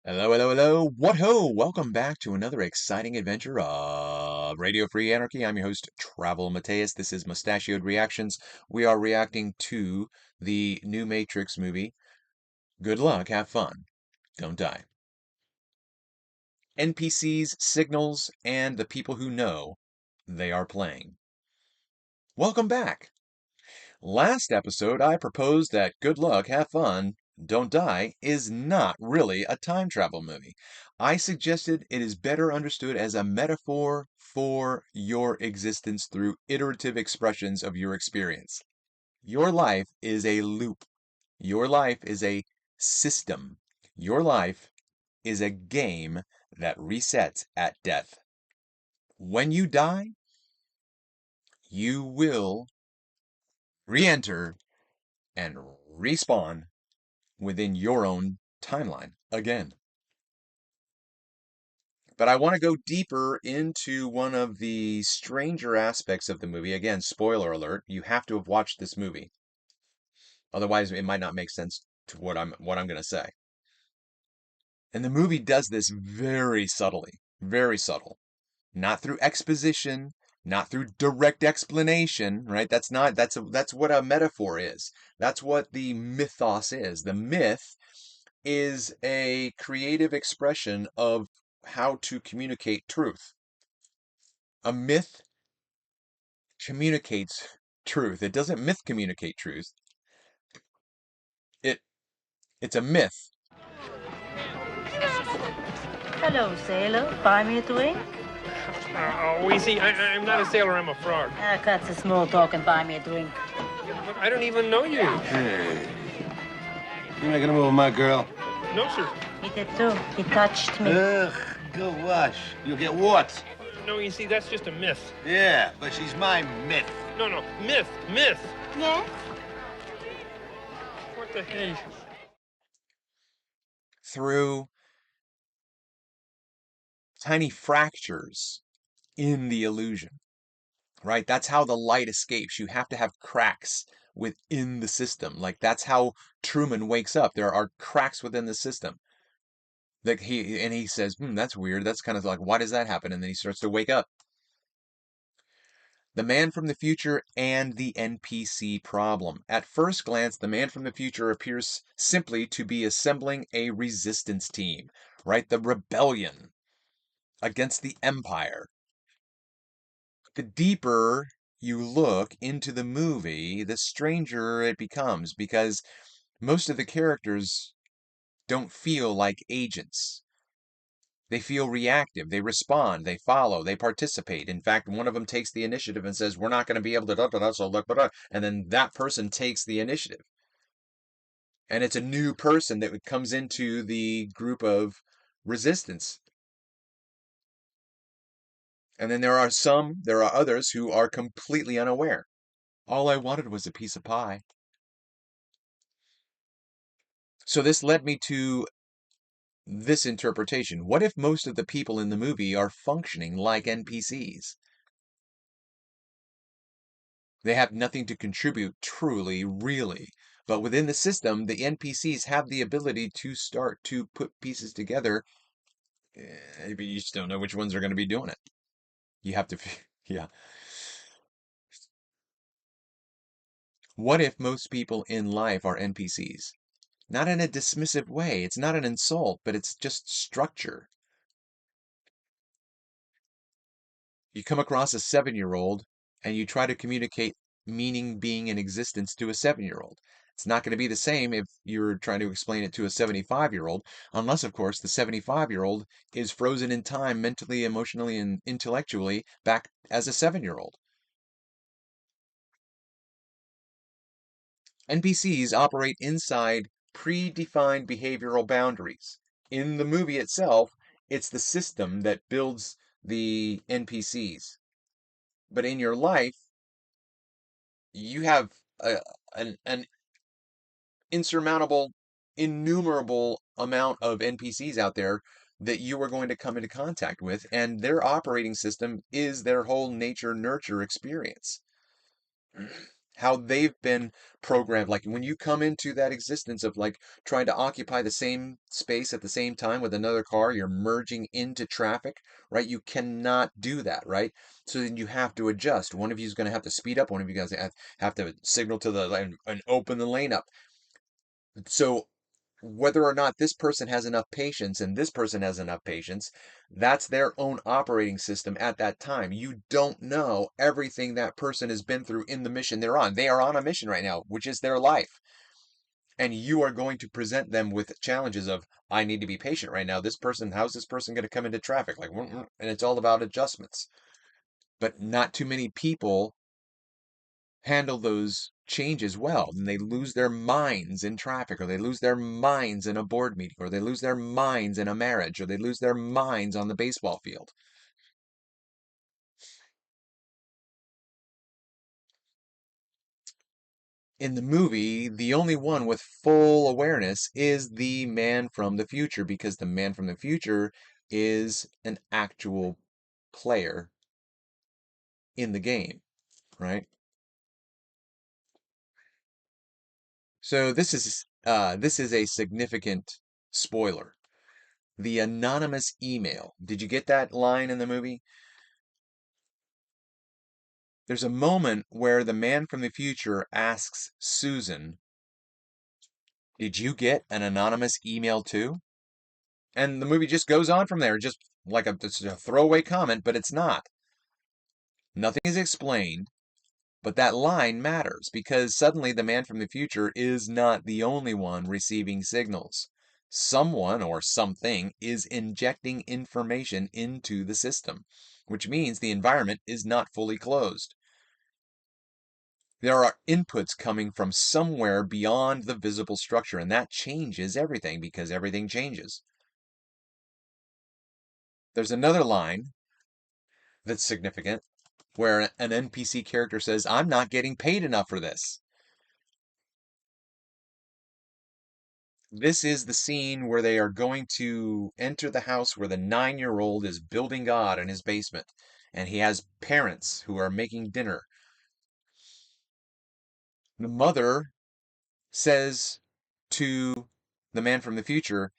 Hello, hello, hello. What ho! Welcome back to another exciting adventure of Radio Free Anarchy. I'm your host, Travel Mateus. This is Mustachioed Reactions. We are reacting to the new Matrix movie. Good luck, have fun, don't die. NPCs, signals, and the people who know they are playing. Welcome back. Last episode, I proposed that Good Luck, Have Fun, Don't Die is not really a time travel movie. I suggested it is better understood as a metaphor for your existence through iterative expressions of your experience. Your life is a loop. Your life is a system. Your life is a game that resets at death. When you die, you will re-enter and respawn within your own timeline again. But I want to go deeper into one of the stranger aspects of the movie. Again, spoiler alert, you have to have watched this movie. Otherwise, it might not make sense to what I'm going to say. And the movie does this very subtly, very subtle. Not through exposition, not through direct explanation, right? That's what a metaphor is. That's what the mythos is. The myth is a creative expression of how to communicate truth. A myth communicates truth. It doesn't myth communicate truth. It it's a myth. Hello, sailor. Buy me a drink? Weezy, I'm not a sailor, I'm a frog. Cut the small talk and buy me a drink. But I don't even know you. Hey. You making a move with my girl? No, sir. He did too. He touched me. Ugh, go wash. You'll get warts. No, you see, that's just a myth. Yeah, but she's my myth. No, myth. Yes? What the hell? Through tiny fractures in the illusion, right? That's how the light escapes. You have to have cracks within the system. Like that's how Truman wakes up. There are cracks within the system. Like he says, that's weird. That's kind of like, why does that happen? And then he starts to wake up. The man from the future and the NPC problem. At first glance, the man from the future appears simply to be assembling a resistance team, right? The rebellion against the Empire. The deeper you look into the movie, the stranger it becomes because most of the characters don't feel like agents. They feel reactive. They respond. They follow. They participate. In fact, one of them takes the initiative and says, "We're not going to be able to da da da." So look, and then that person takes the initiative, and it's a new person that comes into the group of resistance. And then there are others who are completely unaware. All I wanted was a piece of pie. So this led me to this interpretation. What if most of the people in the movie are functioning like NPCs? They have nothing to contribute truly, really. But within the system, the NPCs have the ability to start to put pieces together. But you just don't know which ones are going to be doing it. You have to, yeah. What if most people in life are NPCs? Not in a dismissive way. It's not an insult, but it's just structure. You come across a 7-year-old and you try to communicate meaning, being, and existence to a 7-year-old. It's not going to be the same if you're trying to explain it to a 75-year-old, unless, of course, the 75-year-old is frozen in time mentally, emotionally, and intellectually back as a 7-year-old. NPCs operate inside predefined behavioral boundaries. In the movie itself, it's the system that builds the NPCs. But in your life, you have an insurmountable, innumerable amount of NPCs out there that you are going to come into contact with, and their operating system is their whole nature nurture experience. how they've been programmed. Like when you come into that existence of like trying to occupy the same space at the same time with another car, you're merging into traffic, right? You cannot do that, right? So then you have to adjust. One of you is going to have to speed up. One of you guys have to signal to the lane and open the lane up. So whether or not this person has enough patience and this person has enough patience, that's their own operating system at that time. You don't know everything that person has been through in the mission they're on. They are on a mission right now, which is their life. And you are going to present them with challenges of, I need to be patient right now. This person, how's this person going to come into traffic? Like, and it's all about adjustments. But not too many people handle those changes well, and they lose their minds in traffic, or they lose their minds in a board meeting, or they lose their minds in a marriage, or they lose their minds on the baseball field. In the movie, the only one with full awareness is the man from the future, because the man from the future is an actual player in the game, right? So this is a significant spoiler. The anonymous email. Did you get that line in the movie? There's a moment where the man from the future asks Susan, did you get an anonymous email too? And the movie just goes on from there, just like it's a throwaway comment, but it's not. Nothing is explained, but that line matters because suddenly the man from the future is not the only one receiving signals. Someone or something is injecting information into the system, which means the environment is not fully closed. There are inputs coming from somewhere beyond the visible structure, and that changes everything because everything changes. There's another line that's significant where an NPC character says, I'm not getting paid enough for this. This is the scene where they are going to enter the house where the 9-year-old is building God in his basement, and he has parents who are making dinner. The mother says to the man from the future,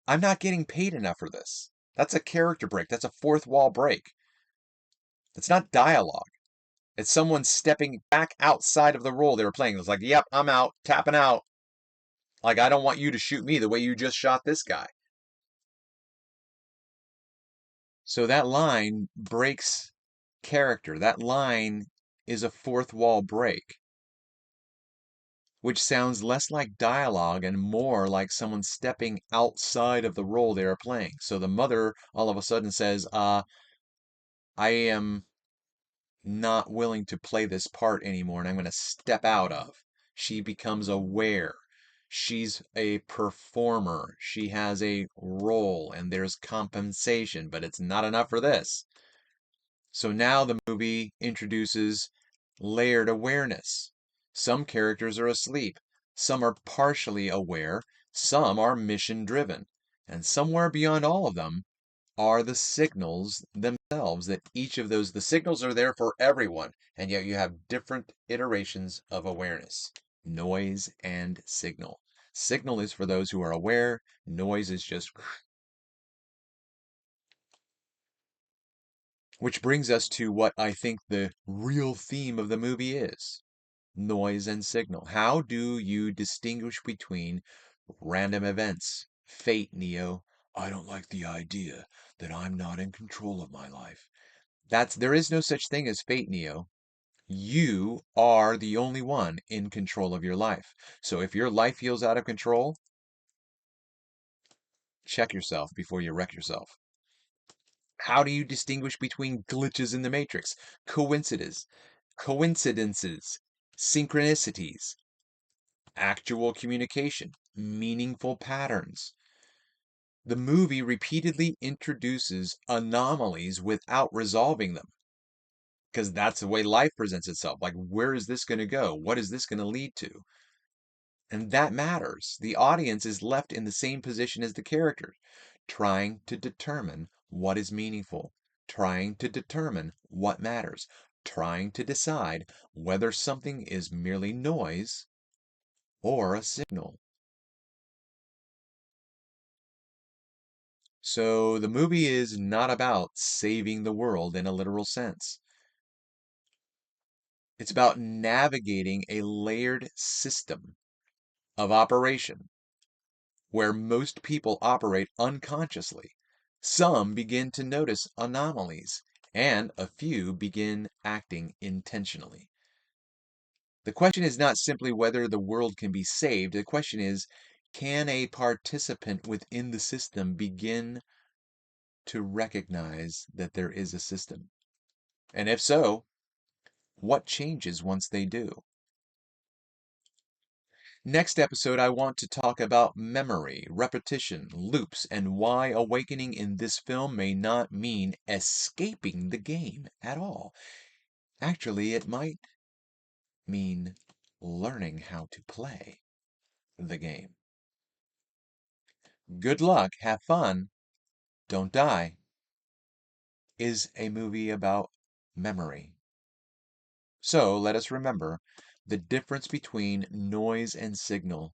I'm not getting paid enough for this. That's a character break. That's a fourth wall break. It's not dialogue. It's someone stepping back outside of the role they were playing. It's like, yep, I'm out, tapping out. Like, I don't want you to shoot me the way you just shot this guy. So that line breaks character. That line is a fourth wall break, which sounds less like dialogue and more like someone stepping outside of the role they are playing. So the mother all of a sudden says, I am not willing to play this part anymore and I'm going to step out of. She becomes aware. She's a performer. She has a role and there's compensation, but it's not enough for this. So now the movie introduces layered awareness. Some characters are asleep. Some are partially aware. Some are mission driven. And somewhere beyond all of them are the signals themselves, that each of those, the signals are there for everyone, and yet you have different iterations of awareness. Noise and signal. Signal is for those who are aware. Noise is just... Which brings us to what I think the real theme of the movie is. Noise and signal. How do you distinguish between random events? Fate, Neo. I don't like the idea that I'm not in control of my life. There is no such thing as fate, Neo. You are the only one in control of your life. So if your life feels out of control, check yourself before you wreck yourself. How do you distinguish between glitches in the matrix, coincidences, synchronicities, actual communication, meaningful patterns? The movie repeatedly introduces anomalies without resolving them, because that's the way life presents itself. Like, where is this going to go? What is this going to lead to? And that matters. The audience is left in the same position as the characters, trying to determine what is meaningful, trying to determine what matters, trying to decide whether something is merely noise or a signal. So the movie is not about saving the world in a literal sense. It's about navigating a layered system of operation where most people operate unconsciously. Some begin to notice anomalies, and a few begin acting intentionally. The question is not simply whether the world can be saved. The question is, can a participant within the system begin to recognize that there is a system? And if so, what changes once they do? Next episode, I want to talk about memory, repetition, loops, and why awakening in this film may not mean escaping the game at all. Actually, it might mean learning how to play the game. Good luck, have fun, don't die is a movie about memory. So let us remember the difference between noise and signal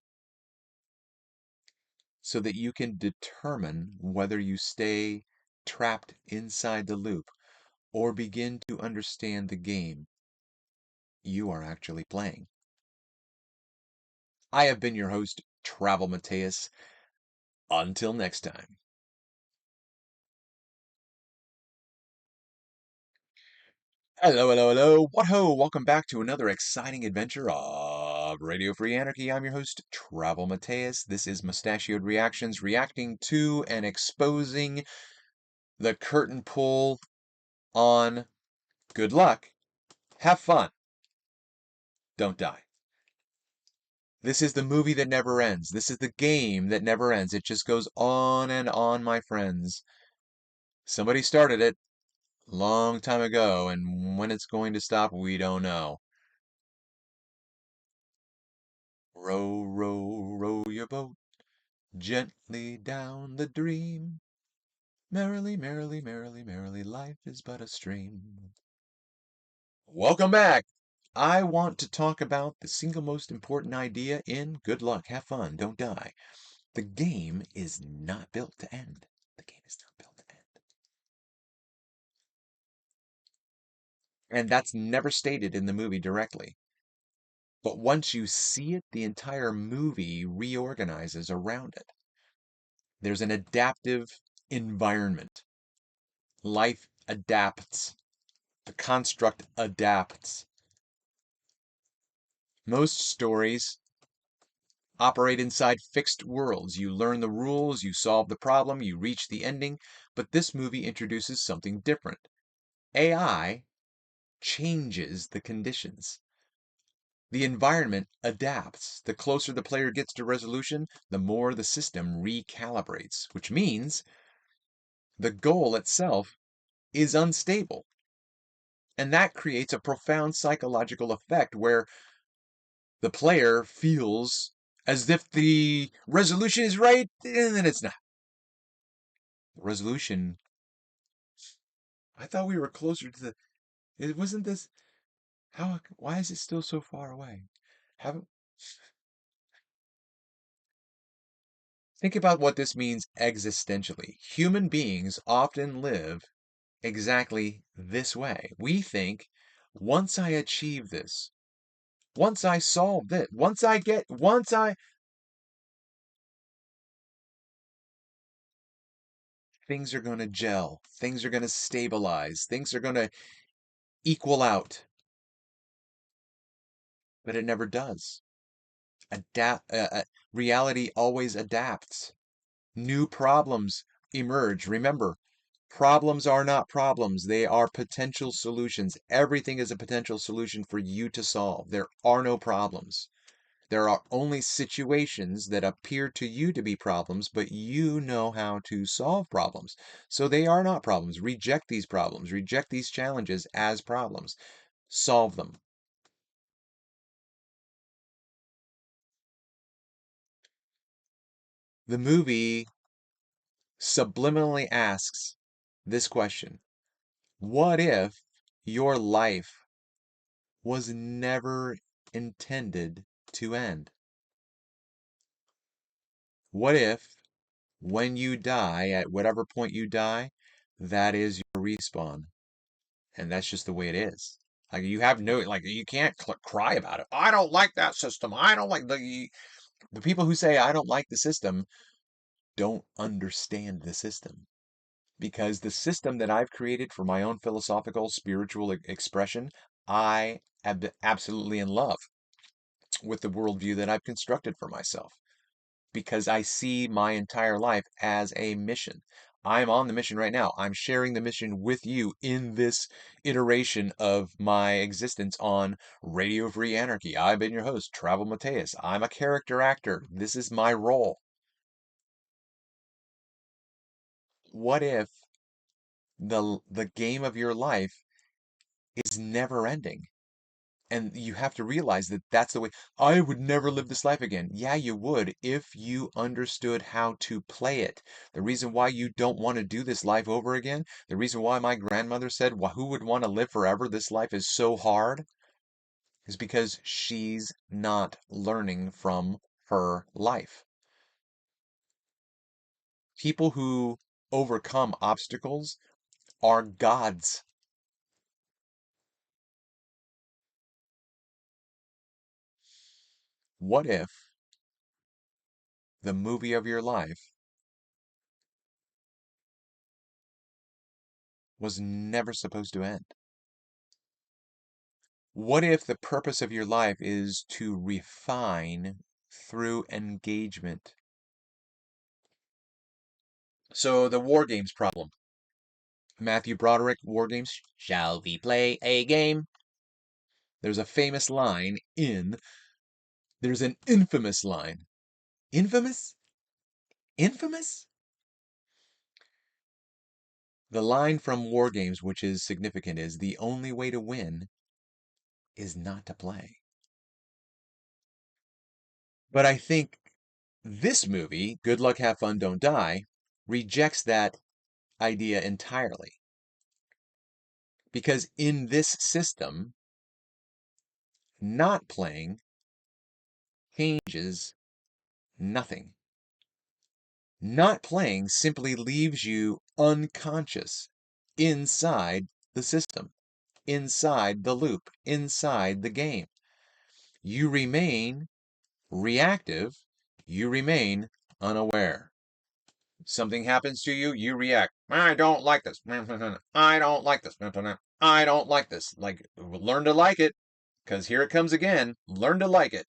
so that you can determine whether you stay trapped inside the loop or begin to understand the game you are actually playing. I have been your host, Travel Mateus. Until next time. Hello, hello, hello. What ho! Welcome back to another exciting adventure of Radio Free Anarchy. I'm your host, Travel Mateus. This is Mustachioed Reactions, reacting to and exposing the curtain pull on Good Luck, Have Fun, Don't Die. This is the movie that never ends. This is the game that never ends. It just goes on and on, my friends. Somebody started it a long time ago, and when it's going to stop, we don't know. Row, row, row your boat gently down the dream. Merrily, merrily, merrily, merrily, life is but a stream. Welcome back. I want to talk about the single most important idea in Good Luck, Have Fun, Don't Die. The game is not built to end. The game is not built to end. And that's never stated in the movie directly. But once you see it, the entire movie reorganizes around it. There's an adaptive environment. Life adapts. The construct adapts. Most stories operate inside fixed worlds. You learn the rules, you solve the problem, you reach the ending, but this movie introduces something different. AI changes the conditions. The environment adapts. The closer the player gets to resolution, the more the system recalibrates, which means the goal itself is unstable. And that creates a profound psychological effect where the player feels as if the resolution is right, and then it's not. The resolution, I thought we were closer to the, it wasn't this, why is it still so far away? Haven't, think about what this means existentially. Human beings often live exactly this way. We think, once I achieve this, once I solve this, things are going to gel, things are going to stabilize, things are going to equal out. But it never does. Reality always adapts. New problems emerge. Remember, problems are not problems. They are potential solutions. Everything is a potential solution for you to solve. There are no problems. There are only situations that appear to you to be problems, but you know how to solve problems. So they are not problems. Reject these problems. Reject these challenges as problems. Solve them. The movie subliminally asks this question: what if your life was never intended to end? What if, when you die, at whatever point you die, that is your respawn? And that's just the way it is. Like, you have no, like, you can't cry about it. I don't like that system. I don't like the people who say, I don't like the system, don't understand the system. Because the system that I've created for my own philosophical, spiritual expression, I am absolutely in love with the worldview that I've constructed for myself. Because I see my entire life as a mission. I'm on the mission right now. I'm sharing the mission with you in this iteration of my existence on Radio Free Anarchy. I've been your host, Travel Mateus. I'm a character actor. This is my role. What if the game of your life is never ending? And you have to realize that that's the way. I would never live this life again. Yeah, you would if you understood how to play it. The reason why you don't want to do this life over again, the reason why my grandmother said, "Well, who would want to live forever? This life is so hard," is because she's not learning from her life. People who overcome obstacles are gods. What if the movie of your life was never supposed to end? What if the purpose of your life is to refine through engagement? So, the War Games problem. Matthew Broderick, War Games. Shall we play a game? There's a famous line in. There's an infamous line. Infamous? Infamous? The line from War Games, which is significant, is the only way to win is not to play. But I think this movie, Good Luck, Have Fun, Don't Die, rejects that idea entirely. Because in this system, not playing changes nothing. Not playing simply leaves you unconscious inside the system, inside the loop, inside the game. You remain reactive, you remain unaware. Something happens to you, you react. I don't like this. I don't like this. I don't like this. Like, learn to like it, because here it comes again. Learn to like it.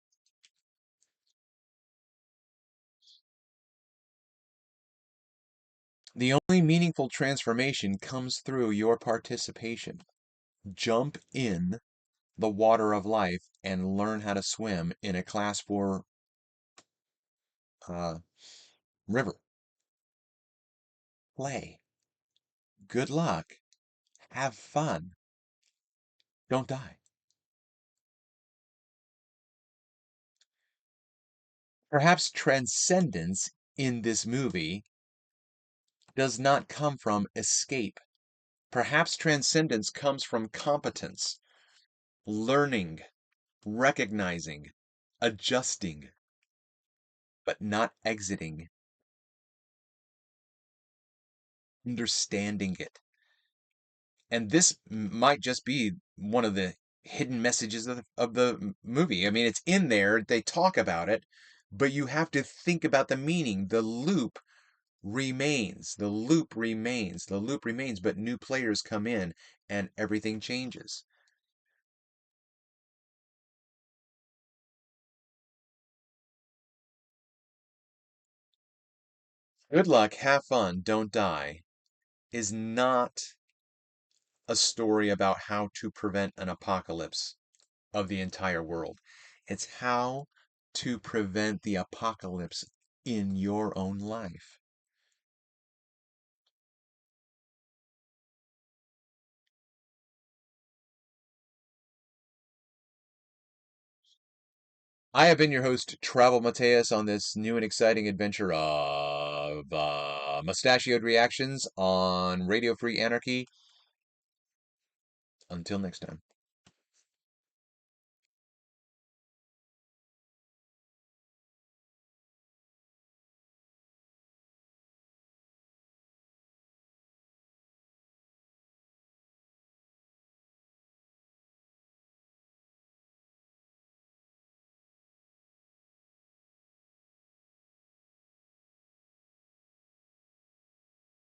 The only meaningful transformation comes through your participation. Jump in the water of life and learn how to swim in a class 4 river. Play. Good luck. Have fun. Don't die. Perhaps transcendence in this movie does not come from escape. Perhaps transcendence comes from competence, learning, recognizing, adjusting, but not exiting, understanding it. And this might just be one of the hidden messages of the movie. I mean, it's in there, they talk about it, but you have to think about the meaning. The loop remains, the loop remains, the loop remains, but new players come in and everything changes. Good luck, have fun, don't die is not a story about how to prevent an apocalypse of the entire world. It's how to prevent the apocalypse in your own life. I have been your host, Travel Mateus, on this new and exciting adventure of mustachioed reactions on Radio Free Anarchy. Until next time.